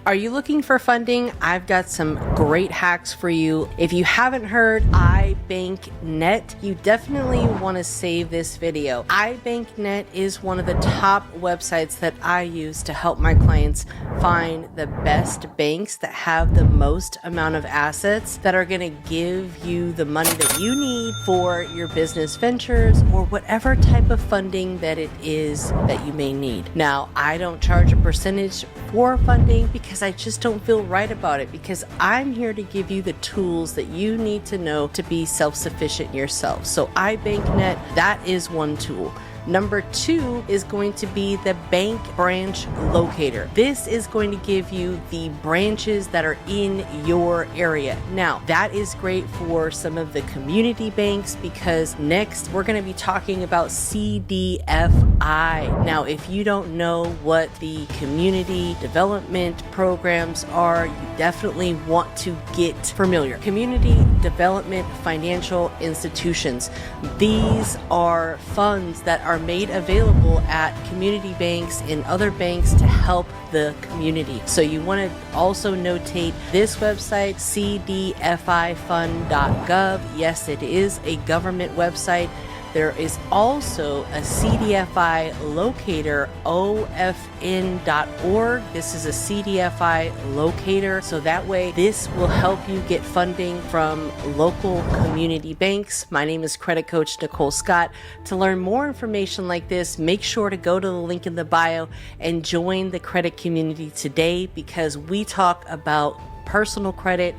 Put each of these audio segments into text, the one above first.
Are you looking for funding? I've got some great hacks for you. If you haven't heard iBankNet, you definitely want to save this video. iBankNet is one of the top websites that I use to help my clients find the best banks that have the most amount of assets that are going to give you the money that you need for your business ventures or whatever type of funding that it is that you may need. Now, I don't charge a percentage for funding because I just don't feel right about it, because I'm here to give you the tools that you need to know to be self-sufficient yourself. So iBankNet, that is one tool. Number 2 is going to be the bank branch locator. This is going to give you the branches that are in your area. Now, that is great for some of the community banks, because next we're going to be talking about CDFI. Now, if you don't know what the community development programs are, you definitely want to get familiar. Community development financial institutions. These are funds that are made available at community banks and other banks to help the community. So you want to also notate this website, cdfifund.gov. Yes, it is a government website. There is also a CDFI locator, ofn.org. This is a CDFI locator, so that way this will help you get funding from local community banks. My name is Credit Coach Nicole Scott. To learn more information like this, make sure to go to the link in the bio and join the credit community today, because we talk about personal credit,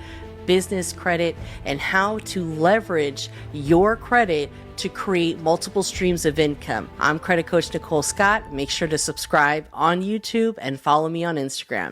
business credit, and how to leverage your credit to create multiple streams of income. I'm Credit Coach Nicole Scott. Make sure to subscribe on YouTube and follow me on Instagram.